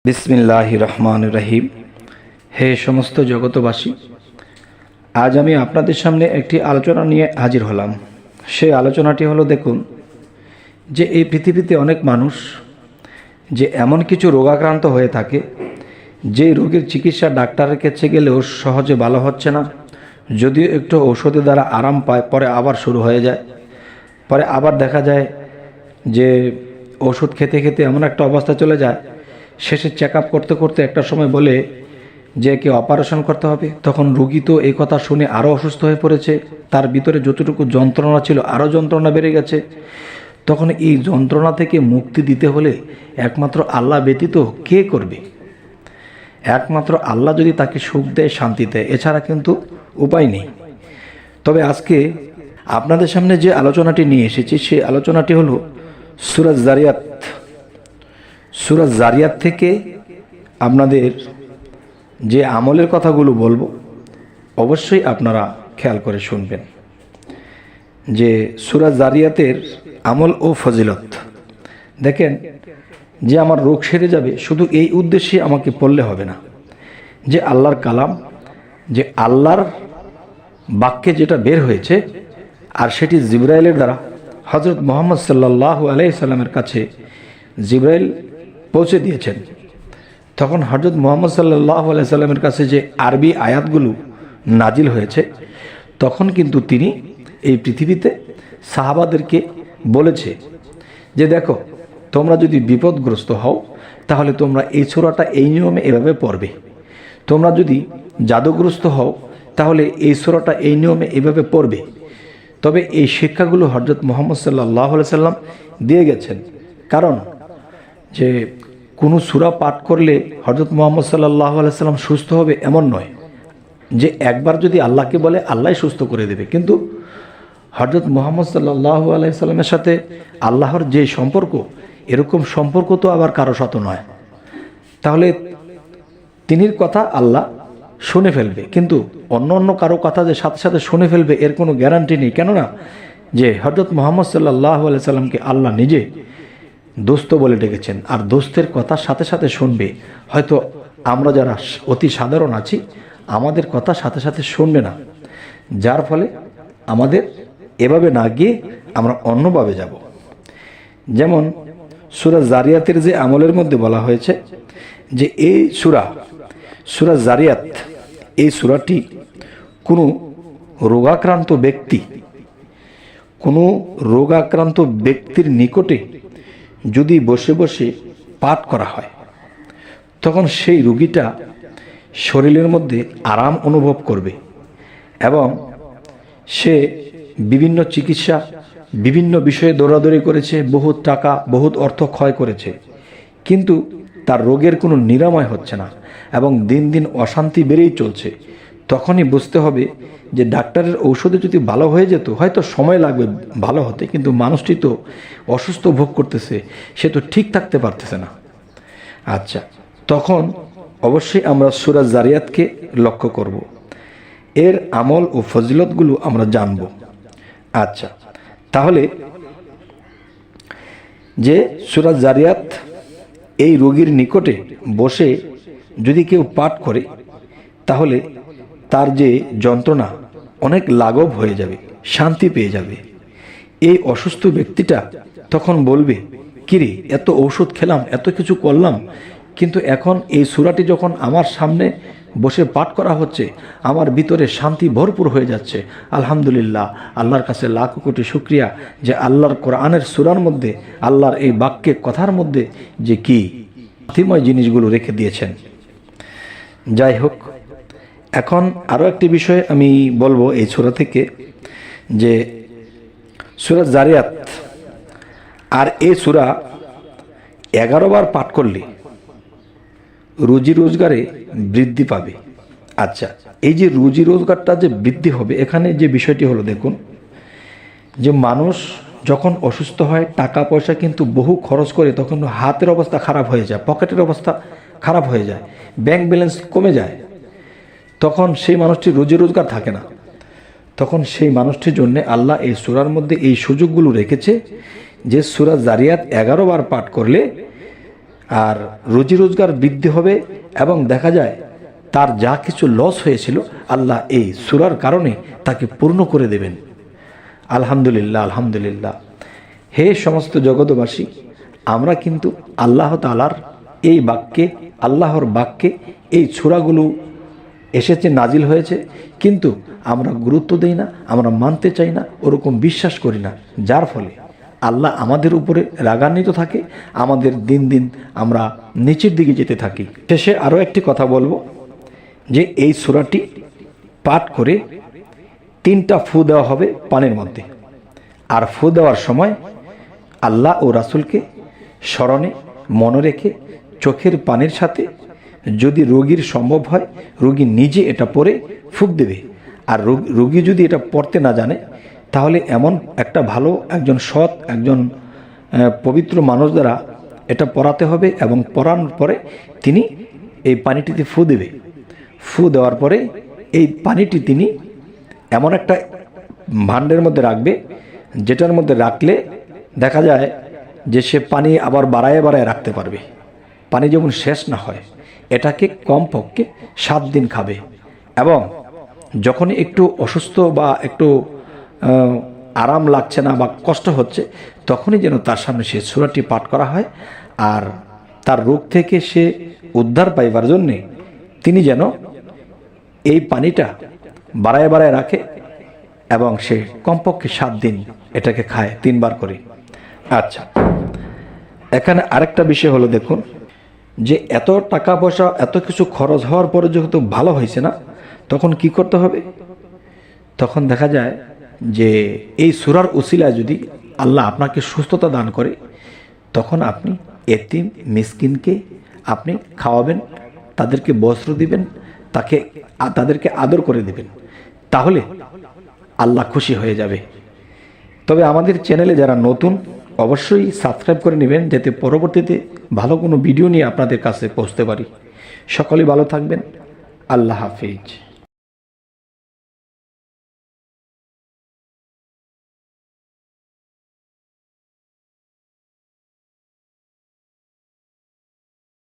বিসমিল্লাহির রহমানির রহিম। হে সমস্ত জগতবাসী, আজ আমি আপনাদের সামনে একটি আলোচনা নিয়ে হাজির হলাম। সেই আলোচনাটি হলো, দেখুন যে এই পৃথিবীতে অনেক মানুষ যে এমন কিছু রোগাক্রান্ত হয়ে থাকে, যে রোগের চিকিৎসা ডাক্তারের কাছে গেলেও সহজে ভালো হচ্ছে না, যদিও একটু ঔষধের দ্বারা আরাম পায়, পরে আবার শুরু হয়ে যায়। পরে আবার দেখা যায় যে ওষুধ খেতে খেতে এমন একটা অবস্থা চলে যায়, শেষে চেক আপ করতে করতে একটা সময় বলে যে কি অপারেশন করতে হবে। তখন রুগী তো এই কথা শুনে আরও অসুস্থ হয়ে পড়েছে, তার ভিতরে যতটুকু যন্ত্রণা ছিল আরও যন্ত্রণা বেড়ে গেছে। তখন এই যন্ত্রণা থেকে মুক্তি দিতে হলে একমাত্র আল্লাহ ব্যতীত কে করবে? একমাত্র আল্লাহ যদি তাকে সুখ দেয়, শান্তি দেয়, এছাড়া কিন্তু উপায় নেই। তবে আজকে আপনাদের সামনে যে আলোচনাটি নিয়ে এসেছি, সেই আলোচনাটি হলো সূরা যারিয়াত। সূরা যারিয়াত থেকে আপনাদের যে আমলের কথাগুলো বলবো, অবশ্যই আপনারা খেয়াল করে শুনবেন। যে সূরা যারিয়াতের আমল ও ফজিলত, দেখেন যে আমার রোগ সেরে যাবে শুধু এই উদ্দেশ্যে আমাকে পড়লে হবে না। যে আল্লাহর কালাম, যে আল্লাহর বাক্যে যেটা বের হয়েছে, আর সেটি জিবরাইলের দ্বারা হযরত মুহাম্মদ সাল্লাল্লাহু আলাইহি সাল্লামের কাছে জিবরাইল পৌঁছে দিয়েছেন। তখন হযরত মুহাম্মদ সাল্লাল্লাহু আলাইহি সাল্লামের কাছে যে আরবি আয়াতগুলো নাজিল হয়েছে, তখন কিন্তু তিনি এই পৃথিবীতে সাহাবাদেরকে বলেছে যে দেখো, তোমরা যদি বিপদগ্রস্ত হও তাহলে তোমরা এই সূরাটা এই নিয়মে এভাবে পড়বে। তোমরা যদি জাদুগ্রস্ত হও তাহলে এই সূরাটা এই নিয়মে এভাবে পড়বে। তবে এই শিক্ষাগুলো হযরত মুহাম্মদ সাল্লাল্লাহু আলাইহি সাল্লাম দিয়ে গেছেন। কারণ যে কোনো সূরা পাঠ করলে হযরত মুহাম্মদ সাল্লাল্লাহু আলাইহি সাল্লাম সুস্থ হবে এমন নয়, যে একবার যদি আল্লাহকে বলে আল্লাহই সুস্থ করে দেবে। কিন্তু হযরত মুহাম্মদ সাল্লাল্লাহু আলাইহি সাল্লামের সাথে আল্লাহর যে সম্পর্ক, এরকম সম্পর্ক তো আবার কারো সাথে নয়। তাহলে তিনির কথা আল্লাহ শুনে ফেলবে, কিন্তু অন্য কারো কথা যে সাথে সাথে শুনে ফেলবে এর কোনো গ্যারান্টি নেই। কেননা যে হযরত মুহাম্মদ সাল্লাল্লাহু আলাইহি সাল্লামকে আল্লাহ নিজে দোস্ত বলে ডেকেছেন, আর দোস্তের কথা সাথে সাথে শুনবে। হয়তো আমরা যারা অতি সাধারণ আছি, আমাদের কথা সাথে সাথে শুনবে না, যার ফলে আমাদের এভাবে না গিয়ে আমরা অন্যভাবে যাব। যেমন সূরা যারিয়াতের যে আমলের মধ্যে বলা হয়েছে যে এই সূরা যারিয়াত, এই সূরাটি কোনো রোগাক্রান্ত ব্যক্তির নিকটে যদি বসে বসে পাঠ করা হয়, তখন সেই রোগীটা শরীরের মধ্যে আরাম অনুভব করবে এবং সে বিভিন্ন চিকিৎসা, বিভিন্ন বিষয়ে দৌড়াদৌড়ি করেছে, বহুত টাকা বহুত অর্থ ক্ষয় করেছে, কিন্তু তার রোগের কোনো নিরাময় হচ্ছে না এবং দিন দিন অশান্তি বেড়েই চলছে। তখনই বুঝতে হবে যে ডাক্তারের ঔষধে যদি ভালো হয়ে যেত, হয়তো সময় লাগবে ভালো হতে, কিন্তু মানুষটি তো অসুস্থ ভোগ করতেছে, সে তো ঠিক থাকতে পারতেছে না। আচ্ছা, তখন অবশ্যই আমরা সূরা যারিয়াতকে লক্ষ্য করব, এর আমল ও ফজিলতগুলো আমরা জানব। আচ্ছা, তাহলে যে সূরা যারিয়াত এই রোগীর নিকটে বসে যদি কেউ পাঠ করে, তাহলে তার যে যন্ত্রণা অনেক লাঘব হয়ে যাবে, শান্তি পেয়ে যাবে। এই অসুস্থ ব্যক্তিটা তখন বলবে, কিরে, এত ঔষধ খেলাম, এত কিছু করলাম, কিন্তু এখন এই সূরাটি যখন আমার সামনে বসে পাঠ করা হচ্ছে, আমার ভিতরে শান্তি ভরপুর হয়ে যাচ্ছে। আলহামদুলিল্লাহ, আল্লাহর কাছে লাখ কোটি শুকরিয়া যে আল্লাহর কোরআনের সূরার মধ্যে, আল্লাহর এই বাক্যে কথার মধ্যে যে কি শান্তিময় জিনিসগুলো রেখে দিয়েছেন। যাই হোক, এখন আরও একটি বিষয় আমি বলবো এই সূরা থেকে, যে সূরা যারিয়াত আর এই সূরা 11 বার পাঠ করলে রুজি রোজগারে বৃদ্ধি পাবে। আচ্ছা, এই যে রুজি রোজগারটা যে বৃদ্ধি হবে, এখানে যে বিষয়টি হলো, দেখুন যে মানুষ যখন অসুস্থ হয়, টাকা পয়সা কিন্তু বহু খরচ করে, তখন হাতের অবস্থা খারাপ হয়ে যায়, পকেটের অবস্থা খারাপ হয়ে যায়, ব্যাংক ব্যালেন্স কমে যায়, তখন সেই মানুষটির রুজি রোজগার থাকে না। তখন সেই মানুষটির জন্য আল্লাহ এই সূরার মধ্যে এই সুযোগগুলো রেখেছে যে সূরা যারিয়াত 11 বার পাঠ করলে আর রুজি রোজগার বৃদ্ধি হবে এবং দেখা যায় তার যা কিছু লস হয়েছিল আল্লাহ এই সূরার কারণে তাকে পূর্ণ করে দেবেন। আলহামদুলিল্লাহ, আলহামদুলিল্লাহ। হে সমস্ত জগতবাসী, আমরা কিন্তু আল্লাহ তাআলার এই বাক্যে, আল্লাহর বাক্যে এই সূরাগুলো এসেছে, নাজিল হয়েছে, কিন্তু আমরা গুরুত্ব দেই না, আমরা মানতে চাই না, ওরকম বিশ্বাস করি না, যার ফলে আল্লাহ আমাদের উপরে রাগান্বিত থাকে, আমাদের দিন দিন আমরা নিচের দিকে যেতে থাকি। শেষে আরও একটি কথা বলবো যে এই সূরাটি পাঠ করে 3টা ফু দেওয়া হবে পানির মধ্যে। আর ফু দেওয়ার সময় আল্লাহ ও রাসূলকে স্মরণে মনে রেখে চোখের পানির সাথে, যদি রোগীর সম্ভব হয় রোগী নিজে এটা পড়ে ফুঁক দেবে। আর রোগী যদি এটা পড়তে না জানে তাহলে এমন একটা ভালো একজন সৎ একজন পবিত্র মানুষ দ্বারা এটা পড়াতে হবে, এবং পড়ানোর পরে তিনি এই পানিটিতে ফু দেবে। ফু দেওয়ার পরে এই পানিটি তিনি এমন একটা ভাণ্ডের মধ্যে রাখবে, যেটার মধ্যে রাখলে দেখা যায় যে সে পানি আবার বাড়ায় বাড়ায় রাখতে পারবে, পানি যেমন শেষ না হয়। এটাকে কমপক্ষে 7 দিন খাবে, এবং যখন একটু অসুস্থ বা একটু আরাম লাগছে না বা কষ্ট হচ্ছে, তখনই যেন তার সামনে সে সূরাটি পাঠ করা হয়, আর তার রোগ থেকে সে উদ্ধার পাইবার জন্যে তিনি যেন এই পানিটা বাড়ায় বাড়ায় রাখে, এবং সে কমপক্ষে 7 দিন এটাকে খায় 3 বার করে। আচ্ছা, এখানে আরেকটা বিষয় হলো, দেখুন যে এত টাকা পয়সা এত কিছু খরচ হওয়ার পরে যেহেতু ভালো হয়েছে না, তখন কি করতে হবে? তখন দেখা যায় যে এই সূরার উসিলায় যদি আল্লাহ আপনাকে সুস্থতা দান করে, তখন আপনি এতিম মিসকিনকে আপনি খাওয়াবেন, তাদেরকে বস্ত্র দিবেন, তাদেরকে আদর করে দিবেন, তাহলে আল্লাহ খুশি হয়ে যাবে। তবে আমাদের চ্যানেলে যারা নতুন, অবশ্যই সাবস্ক্রাইব করে নেবেন, যাতে পরবর্তীতে ভালো কোনো ভিডিও নিয়ে আপনাদের কাছে পৌঁছতে পারি। সকলেই ভালো থাকবেন। আল্লাহ হাফেজ।